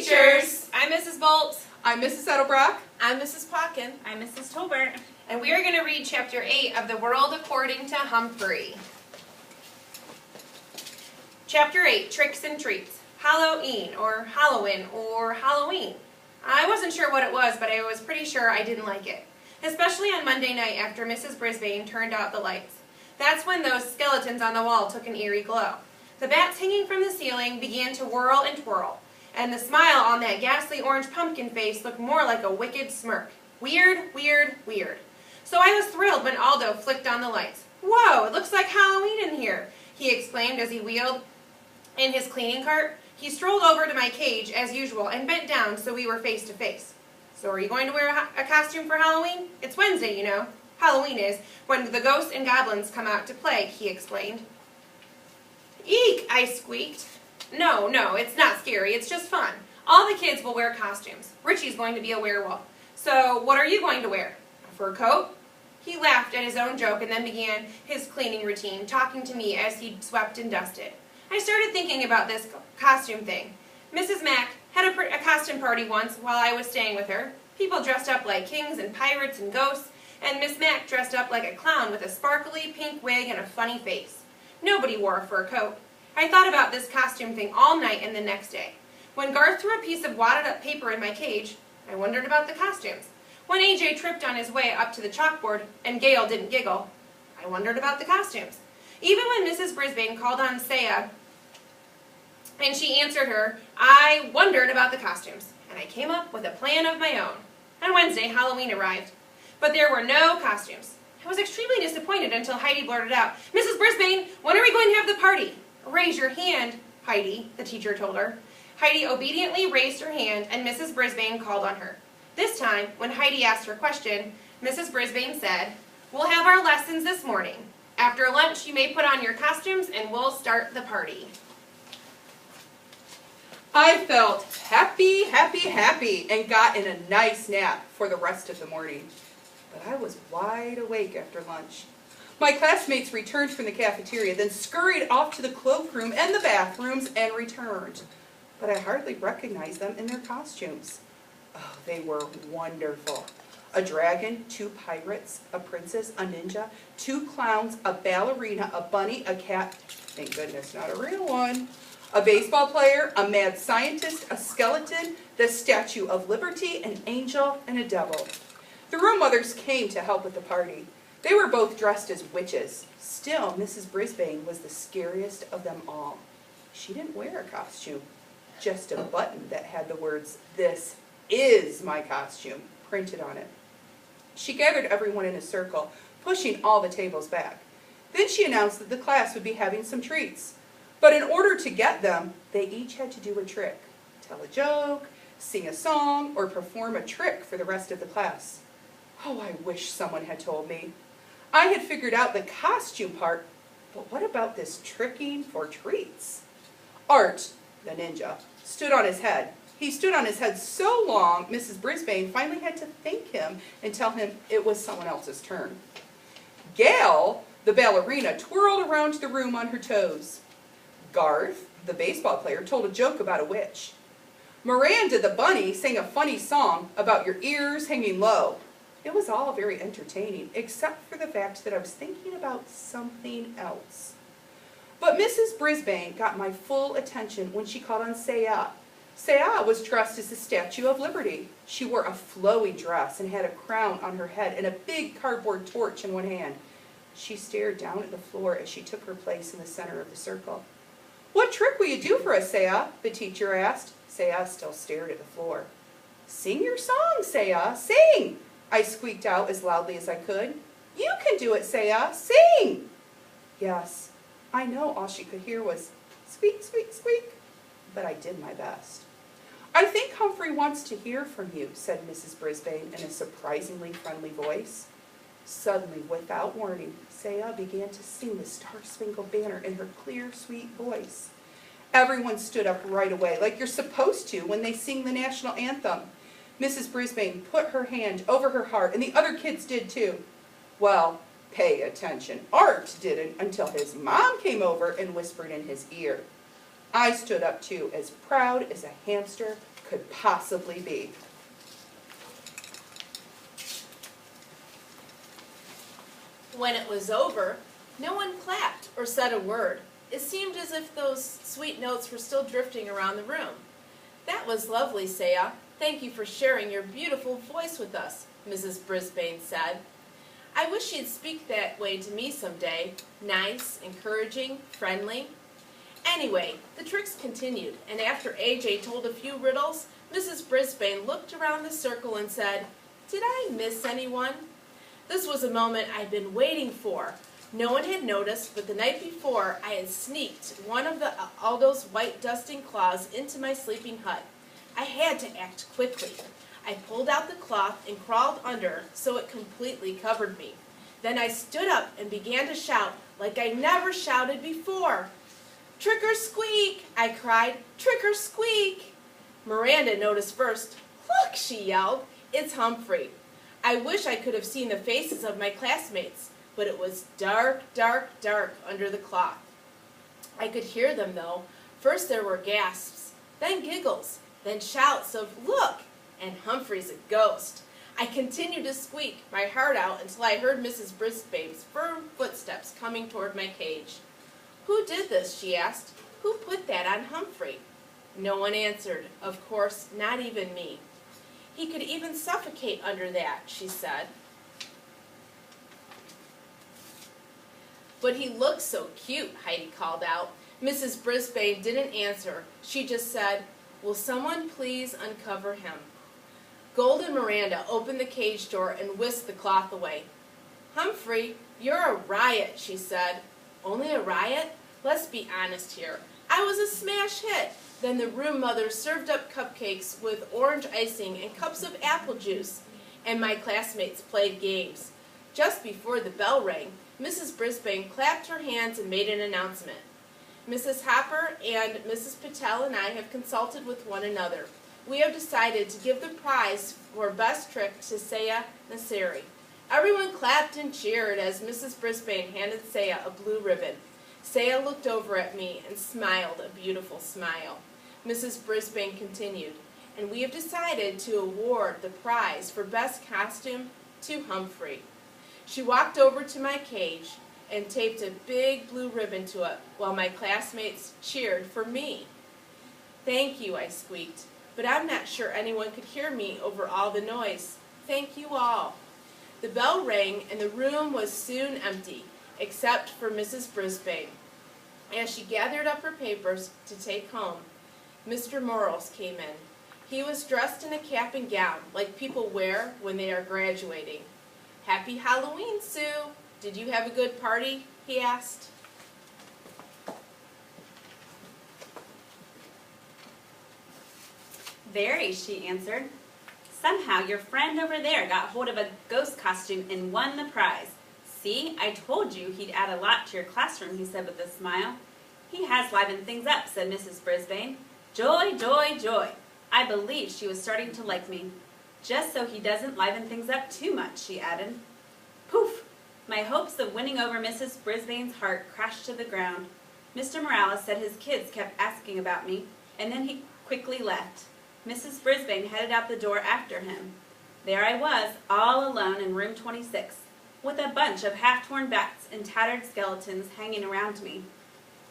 teachers! I'm Mrs. Bolt. I'm Mrs. Edelbrock. I'm Mrs. Plotkin. I'm Mrs. Tolbert. And we are going to read Chapter 8 of The World According to Humphrey. Chapter 8, Tricks and Treats. Halloween, or Halloween, or Halloween. I wasn't sure what it was, but I was pretty sure I didn't like it. Especially on Monday night after Mrs. Brisbane turned out the lights. That's when those skeletons on the wall took an eerie glow. The bats hanging from the ceiling began to whirl and twirl, and the smile on that ghastly orange pumpkin face looked more like a wicked smirk. Weird, weird, weird. So I was thrilled when Aldo flicked on the lights. "Whoa, it looks like Halloween in here," he exclaimed as he wheeled in his cleaning cart. He strolled over to my cage as usual and bent down so we were face to face. "So are you going to wear a costume for Halloween? It's Wednesday, you know. Halloween is when the ghosts and goblins come out to play," he explained. "Eek," I squeaked. No, it's not scary. It's just fun. All the kids will wear costumes. Richie's going to be a werewolf. So what are you going to wear? A fur coat?" He laughed at his own joke and then began his cleaning routine, talking to me as he swept and dusted. I started thinking about this costume thing. Mrs. Mack had a costume party once while I was staying with her. People dressed up like kings and pirates and ghosts, and Miss Mack dressed up like a clown with a sparkly pink wig and a funny face. Nobody wore a fur coat. I thought about this costume thing all night and the next day. When Garth threw a piece of wadded up paper in my cage, I wondered about the costumes. When AJ tripped on his way up to the chalkboard and Gail didn't giggle, I wondered about the costumes. Even when Mrs. Brisbane called on Saya and she answered her, I wondered about the costumes, and I came up with a plan of my own. On Wednesday, Halloween arrived, but there were no costumes. I was extremely disappointed until Heidi blurted out, "Mrs. Brisbane, when are we going to have the party?" "Raise your hand, Heidi," the teacher told her. Heidi obediently raised her hand, and Mrs. Brisbane called on her. This time, when Heidi asked her question, Mrs. Brisbane said, "We'll have our lessons this morning. After lunch, you may put on your costumes, and we'll start the party." I felt happy, and got in a nice nap for the rest of the morning. But I was wide awake after lunch. My classmates returned from the cafeteria, then scurried off to the cloakroom and the bathrooms and returned. But I hardly recognized them in their costumes. Oh, they were wonderful. A dragon, 2 pirates, a princess, a ninja, 2 clowns, a ballerina, a bunny, a cat, thank goodness not a real one, a baseball player, a mad scientist, a skeleton, the Statue of Liberty, an angel, and a devil. The room mothers came to help with the party. They were both dressed as witches. Still, Mrs. Brisbane was the scariest of them all. She didn't wear a costume, just a button that had the words, "This is my costume," printed on it. She gathered everyone in a circle, pushing all the tables back. Then she announced that the class would be having some treats. But in order to get them, they each had to do a trick, tell a joke, sing a song, or perform a trick for the rest of the class. Oh, I wish someone had told me. I had figured out the costume part, but what about this tricking for treats? Art, the ninja, stood on his head. He stood on his head so long, Mrs. Brisbane finally had to thank him and tell him it was someone else's turn. Gail, the ballerina, twirled around the room on her toes. Garth, the baseball player, told a joke about a witch. Miranda, the bunny, sang a funny song about your ears hanging low. It was all very entertaining, except for the fact that I was thinking about something else. But Mrs. Brisbane got my full attention when she called on Saya. Saya was dressed as the Statue of Liberty. She wore a flowing dress and had a crown on her head and a big cardboard torch in one hand. She stared down at the floor as she took her place in the center of the circle. "What trick will you do for us, Saya?" the teacher asked. Saya still stared at the floor. "Sing your song, Saya, sing!" I squeaked out as loudly as I could. "You can do it, Saya, sing!" Yes, I know all she could hear was squeak, squeak, squeak, but I did my best. "I think Humphrey wants to hear from you," said Mrs. Brisbane in a surprisingly friendly voice. Suddenly, without warning, Saya began to sing the Star-Spangled Banner in her clear, sweet voice. Everyone stood up right away, like you're supposed to when they sing the national anthem. Mrs. Brisbane put her hand over her heart, and the other kids did too. Well, pay attention. Art didn't until his mom came over and whispered in his ear. I stood up too, as proud as a hamster could possibly be. When it was over, no one clapped or said a word. It seemed as if those sweet notes were still drifting around the room. "That was lovely, Saya. Thank you for sharing your beautiful voice with us," Mrs. Brisbane said. "I wish you'd speak that way to me someday. Nice, encouraging, friendly." Anyway, the tricks continued, and after AJ told a few riddles, Mrs. Brisbane looked around the circle and said, "Did I miss anyone?" This was a moment I'd been waiting for. No one had noticed, but the night before I had sneaked one of Aldo's white dusting claws into my sleeping hut. I had to act quickly. I pulled out the cloth and crawled under so it completely covered me. Then I stood up and began to shout like I never shouted before. "Trick or squeak!" I cried. "Trick or squeak!" Miranda noticed first. "Look!" she yelled. "It's Humphrey." I wish I could have seen the faces of my classmates, but it was dark, dark, dark under the cloth. I could hear them, though. First there were gasps, then giggles, then shouts of "Look!" and "Humphrey's a ghost." I continued to squeak my heart out until I heard Mrs. Brisbane's firm footsteps coming toward my cage. "Who did this?" she asked. "Who put that on Humphrey?" No one answered, of course, not even me. "He could even suffocate under that," she said. "But he looks so cute," Heidi called out. Mrs. Brisbane didn't answer. She just said, "Will someone please uncover him?" Golden Miranda opened the cage door and whisked the cloth away. "Humphrey, you're a riot," she said. "Only a riot? Let's be honest here. I was a smash hit." Then the room mother served up cupcakes with orange icing and cups of apple juice, and my classmates played games. Just before the bell rang, Mrs. Brisbane clapped her hands and made an announcement. "Mrs. Hopper and Mrs. Patel and I have consulted with one another. We have decided to give the prize for best trick to Saya Nasseri." Everyone clapped and cheered as Mrs. Brisbane handed Saya a blue ribbon. Saya looked over at me and smiled a beautiful smile. Mrs. Brisbane continued, "And we have decided to award the prize for best costume to Humphrey." She walked over to my cage and taped a big blue ribbon to it while my classmates cheered for me. "Thank you," I squeaked, but I'm not sure anyone could hear me over all the noise. "Thank you all." The bell rang and the room was soon empty, except for Mrs. Brisbane. As she gathered up her papers to take home, Mr. Morris came in. He was dressed in a cap and gown, like people wear when they are graduating. "Happy Halloween, Sue! Did you have a good party?" he asked. "Very," she answered. "Somehow your friend over there got hold of a ghost costume and won the prize. See, I told you he'd add a lot to your classroom," he said with a smile. "He has livened things up," said Mrs. Brisbane. "Joy, joy, joy." I believe she was starting to like me. "Just so he doesn't liven things up too much," she added. Poof! My hopes of winning over Mrs. Brisbane's heart crashed to the ground. Mr. Morales said his kids kept asking about me, and then he quickly left. Mrs. Brisbane headed out the door after him. There I was, all alone in room 26, with a bunch of half-torn bats and tattered skeletons hanging around me.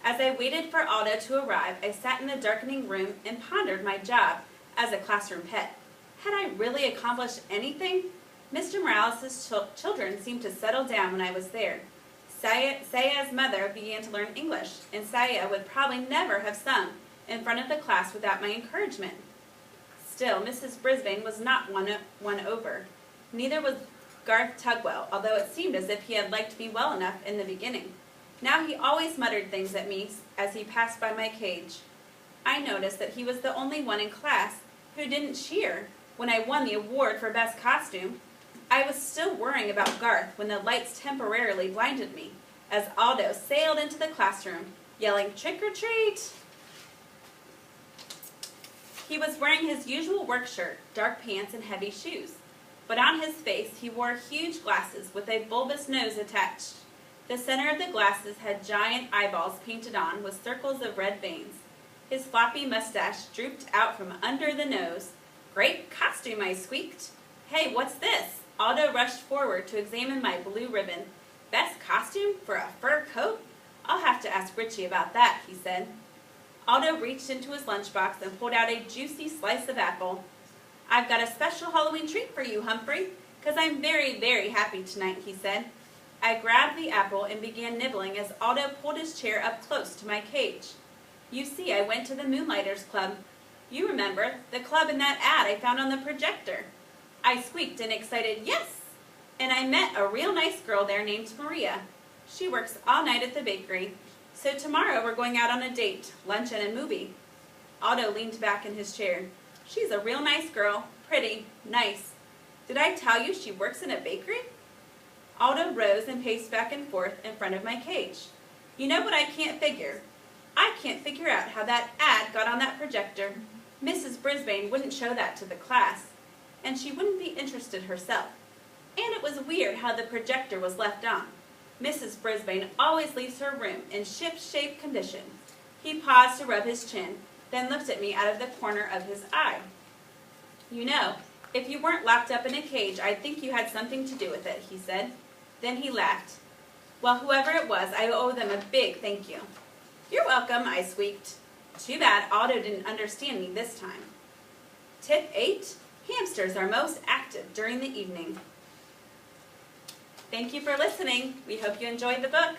As I waited for Aldo to arrive, I sat in the darkening room and pondered my job as a classroom pet. Had I really accomplished anything? Mr. Morales' children seemed to settle down when I was there. Saya's mother began to learn English, and Saya would probably never have sung in front of the class without my encouragement. Still, Mrs. Brisbane was not won over. Neither was Garth Tugwell, although it seemed as if he had liked me well enough in the beginning. Now he always muttered things at me as he passed by my cage. I noticed that he was the only one in class who didn't cheer when I won the award for best costume. I was still worrying about Garth when the lights temporarily blinded me, as Aldo sailed into the classroom, yelling, "Trick or treat!" He was wearing his usual work shirt, dark pants, and heavy shoes. But on his face he wore huge glasses with a bulbous nose attached. The center of the glasses had giant eyeballs painted on with circles of red veins. His floppy mustache drooped out from under the nose. "Great costume," I squeaked. "Hey, what's this?" Aldo rushed forward to examine my blue ribbon. "Best costume for a fur coat? I'll have to ask Richie about that," he said. Aldo reached into his lunchbox and pulled out a juicy slice of apple. "I've got a special Halloween treat for you, Humphrey, 'cause I'm very, very happy tonight," he said. I grabbed the apple and began nibbling as Aldo pulled his chair up close to my cage. "You see, I went to the Moonlighters Club. You remember, the club in that ad I found on the projector." I squeaked an excited "yes!" And I met a real nice girl there named Maria. She works all night at the bakery. So tomorrow we're going out on a date, lunch and a movie. Aldo leaned back in his chair. "She's a real nice girl, pretty, nice. Did I tell you she works in a bakery?" Aldo rose and paced back and forth in front of my cage. "You know what I can't figure? I can't figure out how that ad got on that projector. Mrs. Brisbane wouldn't show that to the class, and she wouldn't be interested herself. And it was weird how the projector was left on. Mrs. Brisbane always leaves her room in ship-shape condition." He paused to rub his chin, then looked at me out of the corner of his eye. "You know, if you weren't locked up in a cage, I'd think you had something to do with it," he said. Then he laughed. "Well, whoever it was, I owe them a big thank you." "You're welcome," I squeaked. Too bad Aldo didn't understand me this time. Tip 8. Hamsters are most active during the evening. Thank you for listening. We hope you enjoyed the book.